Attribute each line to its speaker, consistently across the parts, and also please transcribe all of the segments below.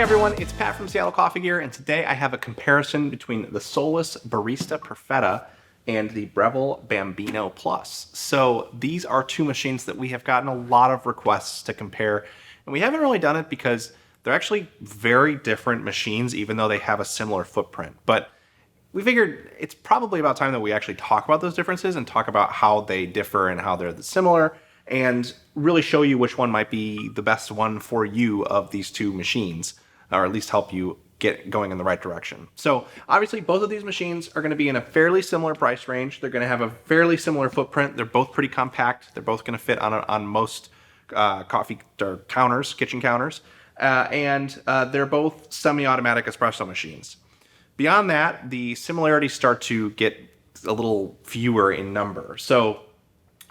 Speaker 1: everyone, it's Pat from Seattle Coffee Gear, and today I have a comparison between the Solis Barista Perfetta and the Breville Bambino Plus. So these are two machines that we have gotten a lot of requests to compare, and we haven't really done it because they're actually very different machines, even though they have a similar footprint. But we figured it's probably about time that we actually talk about those differences and talk about how they differ and how they're similar, and really show you which one might be the best one for you of these two machines, or at least help you get going in the right direction. So obviously both of these machines are going to be in a fairly similar price range. They're going to have a fairly similar footprint. They're both pretty compact. They're both going to fit on most coffee or counters, kitchen counters, and they're both semi-automatic espresso machines. Beyond that, the similarities start to get a little fewer in number. So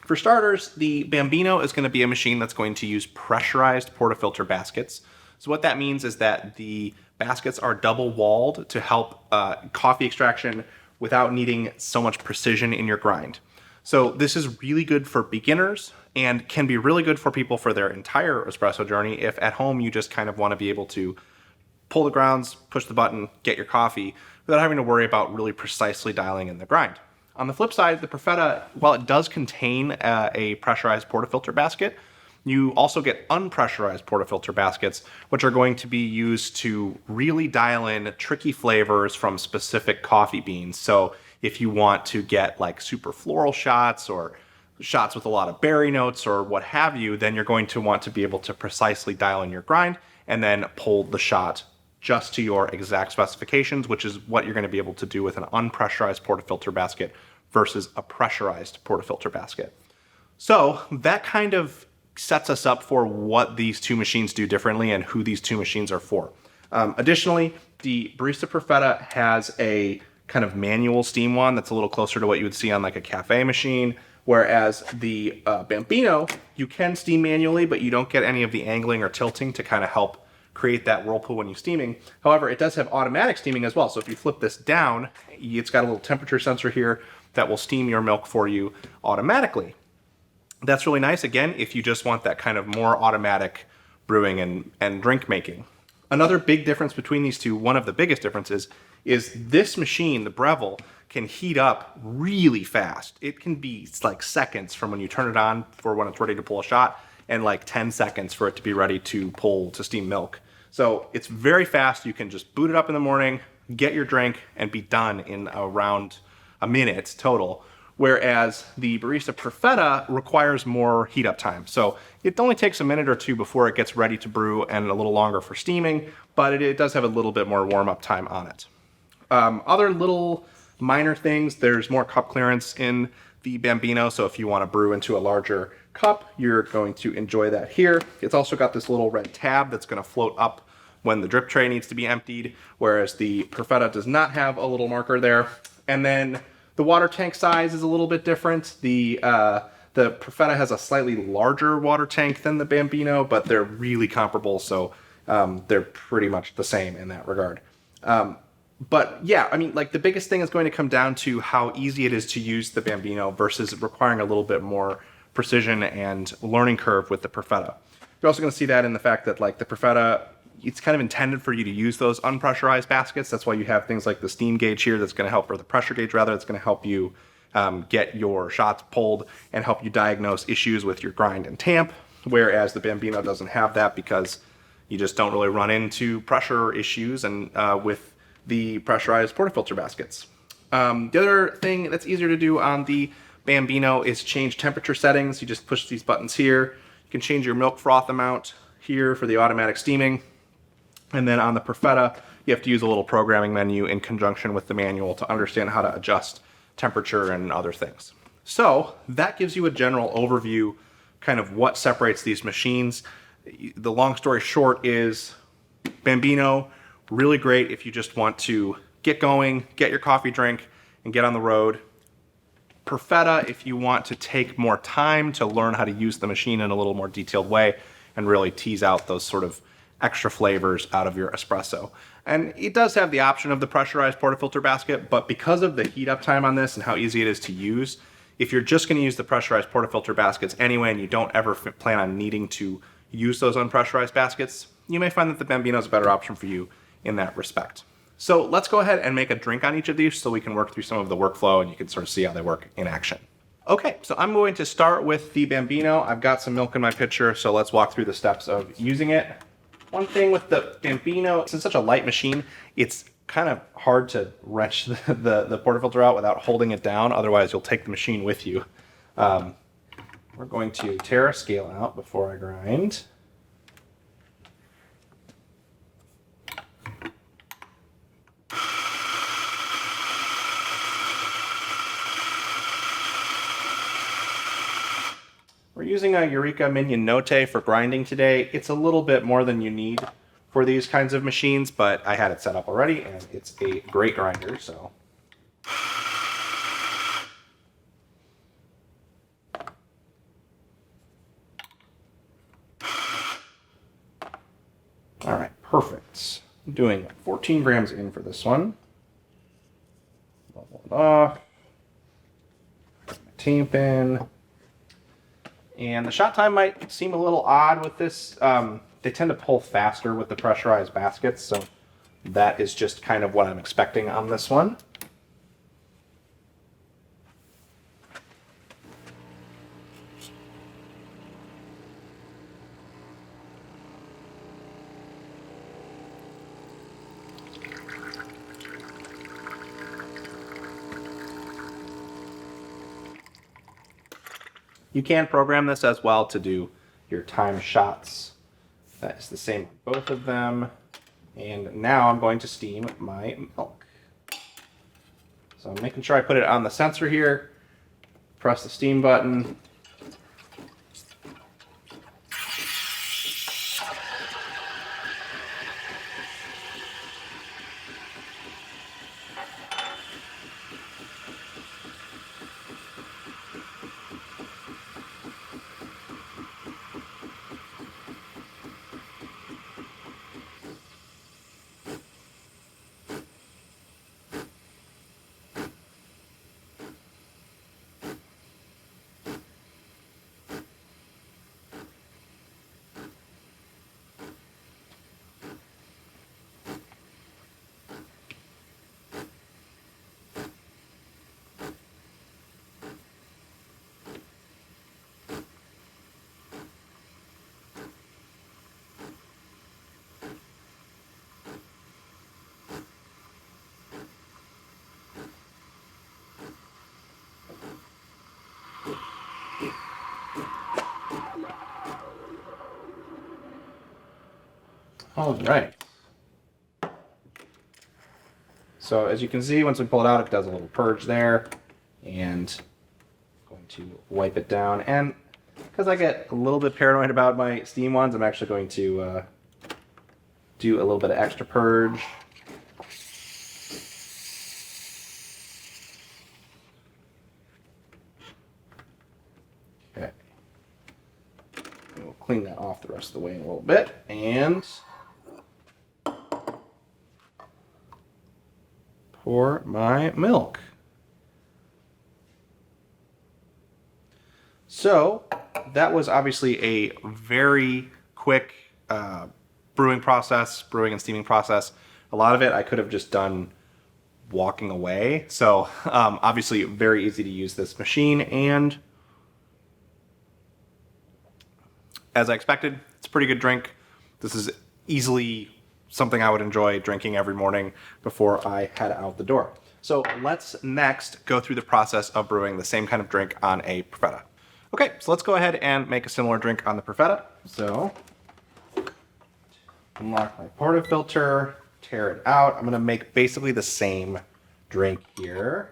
Speaker 1: for starters, the Bambino is going to be a machine that's going to use pressurized portafilter baskets. So what that means is that the baskets are double walled to help coffee extraction without needing so much precision in your grind. So this is really good for beginners and can be really good for people for their entire espresso journey if at home you just kind of want to be able to pull the grounds, push the button, get your coffee without having to worry about really precisely dialing in the grind. On the flip side, the Perfetta, while it does contain a pressurized portafilter basket, you also get unpressurized portafilter baskets, which are going to be used to really dial in tricky flavors from specific coffee beans. So if you want to get like super floral shots or shots with a lot of berry notes or what have you, then you're going to want to be able to precisely dial in your grind and then pull the shot just to your exact specifications, which is what you're going to be able to do with an unpressurized portafilter basket versus a pressurized portafilter basket. So that kind of sets us up for what these two machines do differently and who these two machines are for. Additionally, the Barista Perfetta has a kind of manual steam wand that's a little closer to what you would see on like a cafe machine, whereas the Bambino, you can steam manually, but you don't get any of the angling or tilting to kind of help create that whirlpool when you're steaming. However, it does have automatic steaming as well. So if you flip this down, it's got a little temperature sensor here that will steam your milk for you automatically. That's really nice, again, if you just want that kind of more automatic brewing and drink making. Another big difference between these two, one of the biggest differences, is this machine, the Breville, can heat up really fast. It can be like seconds from when you turn it on for when it's ready to pull a shot, and like 10 seconds for it to be ready to pull to steam milk. So it's very fast. You can just boot it up in the morning, get your drink, and be done in around a minute total. Whereas the Barista Perfetta requires more heat up time. So it only takes a minute or two before it gets ready to brew and a little longer for steaming, but it does have a little bit more warm up time on it. Other little minor things, there's more cup clearance in the Bambino, so if you want to brew into a larger cup, you're going to enjoy that here. It's also got this little red tab that's going to float up when the drip tray needs to be emptied, whereas the Perfetta does not have a little marker there. And then the water tank size is a little bit different. The Perfetta has a slightly larger water tank than the Bambino, but they're really comparable, so they're pretty much the same in that regard. But yeah, I mean, like the biggest thing is going to come down to how easy it is to use the Bambino versus requiring a little bit more precision and learning curve with the Perfetta. You're also going to see that in the fact that like the Perfetta, it's kind of intended for you to use those unpressurized baskets. That's why you have things like the steam gauge here that's going to help, or the pressure gauge rather, that's going to help you get your shots pulled and help you diagnose issues with your grind and tamp, whereas the Bambino doesn't have that because you just don't really run into pressure issues and with the pressurized portafilter baskets. The other thing that's easier to do on the Bambino is change temperature settings. You just push these buttons here. You can change your milk froth amount here for the automatic steaming. And then on the Perfetta, you have to use a little programming menu in conjunction with the manual to understand how to adjust temperature and other things. So that gives you a general overview, kind of what separates these machines. The long story short is Bambino, really great if you just want to get going, get your coffee drink, and get on the road. Perfetta if you want to take more time to learn how to use the machine in a little more detailed way and really tease out those sort of extra flavors out of your espresso. And it does have the option of the pressurized portafilter basket, but because of the heat up time on this and how easy it is to use, if you're just going to use the pressurized portafilter baskets anyway and you don't ever plan on needing to use those unpressurized baskets, you may find that the Bambino is a better option for you in that respect. So let's go ahead and make a drink on each of these so we can work through some of the workflow and you can sort of see how they work in action. Okay, so I'm going to start with the Bambino. I've got some milk in my pitcher, so let's walk through the steps of using it. One thing with the Bambino, since it's such a light machine, it's kind of hard to wrench the portafilter out without holding it down. Otherwise, you'll take the machine with you. We're going to tear a scale out before I grind. We're using a Eureka Minion Note for grinding today. It's a little bit more than you need for these kinds of machines, but I had it set up already and it's a great grinder, so. All right, perfect. I'm doing 14 grams in for this one. Level it off. Put my tape in. And the shot time might seem a little odd with this. They tend to pull faster with the pressurized baskets, so that is just kind of what I'm expecting on this one. You can program this as well to do your time shots. That is the same on both of them. And now I'm going to steam my milk. So I'm making sure I put it on the sensor here. Press the steam button. All right. So as you can see, once we pull it out, it does a little purge there. And I'm going to wipe it down. And because I get a little bit paranoid about my steam ones, I'm actually going to do a little bit of extra purge. Okay. And we'll clean that off the rest of the way in a little bit. And pour my milk. So that was obviously a very quick brewing and steaming process. A lot of it I could have just done walking away. So obviously very easy to use this machine, and as I expected, it's a pretty good drink. This is easily something I would enjoy drinking every morning before I head out the door. So let's next go through the process of brewing the same kind of drink on a Perfetta. Okay, so let's go ahead and make a similar drink on the Perfetta. So unlock my portafilter, tear it out. I'm gonna make basically the same drink here.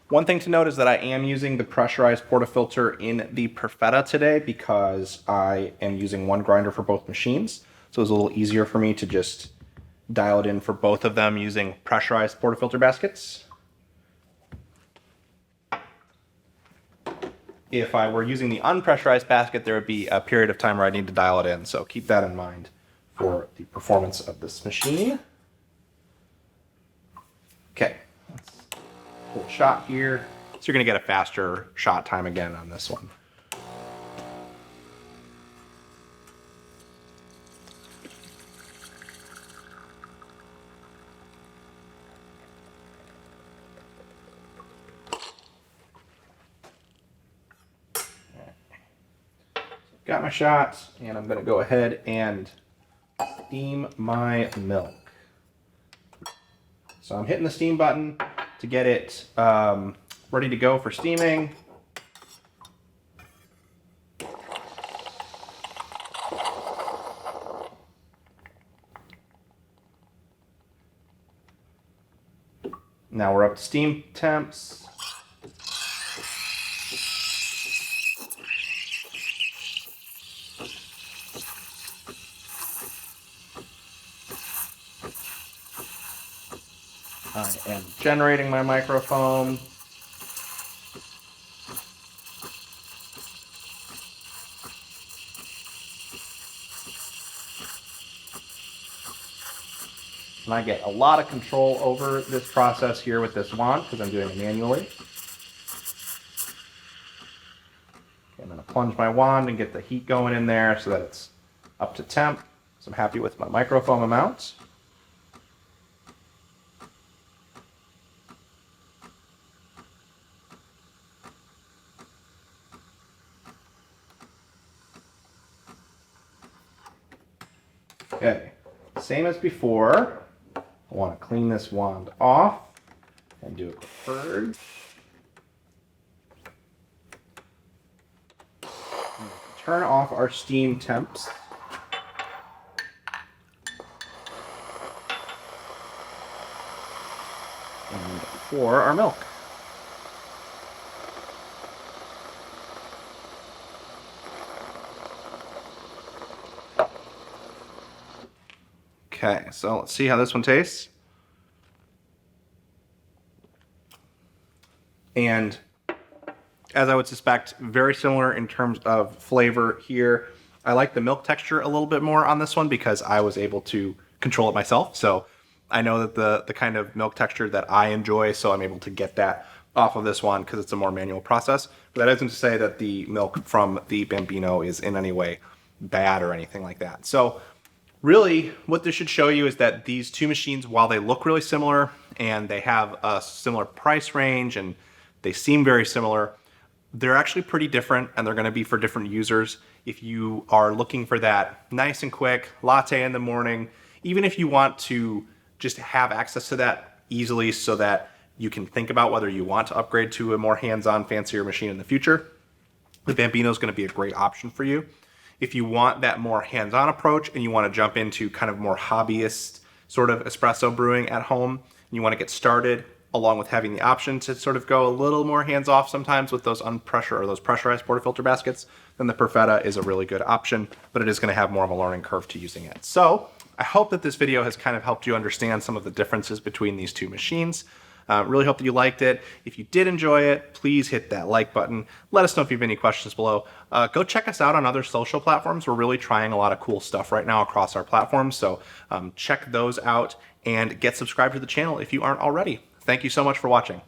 Speaker 1: One thing to note is that I am using the pressurized portafilter in the Perfetta today because I am using one grinder for both machines. So it's a little easier for me to just dial it in for both of them using pressurized portafilter baskets. If I were using the unpressurized basket, there would be a period of time where I need to dial it in. So keep that in mind for the performance of this machine. Okay, let's pull a shot here. So you're gonna get a faster shot time again on this one. Got my shots, and I'm gonna go ahead and steam my milk. So I'm hitting the steam button to get it ready to go for steaming. Now we're up to steam temps. I am generating my microfoam. And I get a lot of control over this process here with this wand because I'm doing it manually. Okay, I'm going to plunge my wand and get the heat going in there so that it's up to temp. So I'm happy with my microfoam amount. Okay, same as before. I want to clean this wand off and do a quick purge. Turn off our steam temps. And pour our milk. Okay, so let's see how this one tastes. And as I would suspect, very similar in terms of flavor here. I like the milk texture a little bit more on this one because I was able to control it myself. So I know that the kind of milk texture that I enjoy, so I'm able to get that off of this one because it's a more manual process. But that isn't to say that the milk from the Bambino is in any way bad or anything like that. So really, what this should show you is that these two machines, while they look really similar and they have a similar price range and they seem very similar, they're actually pretty different, and they're gonna be for different users. If you are looking for that nice and quick latte in the morning, even if you want to just have access to that easily so that you can think about whether you want to upgrade to a more hands-on, fancier machine in the future, the Bambino is gonna be a great option for you. If you want that more hands-on approach and you want to jump into kind of more hobbyist sort of espresso brewing at home, and you want to get started along with having the option to sort of go a little more hands-off sometimes with those those pressurized portafilter baskets, then the Perfetta is a really good option, but it is going to have more of a learning curve to using it. So I hope that this video has kind of helped you understand some of the differences between these two machines. Really hope that you liked it. If you did enjoy it, please hit that like button. Let us know if you have any questions below. Go check us out on other social platforms. We're really trying a lot of cool stuff right now across our platforms. So check those out and get subscribed to the channel if you aren't already. Thank you so much for watching.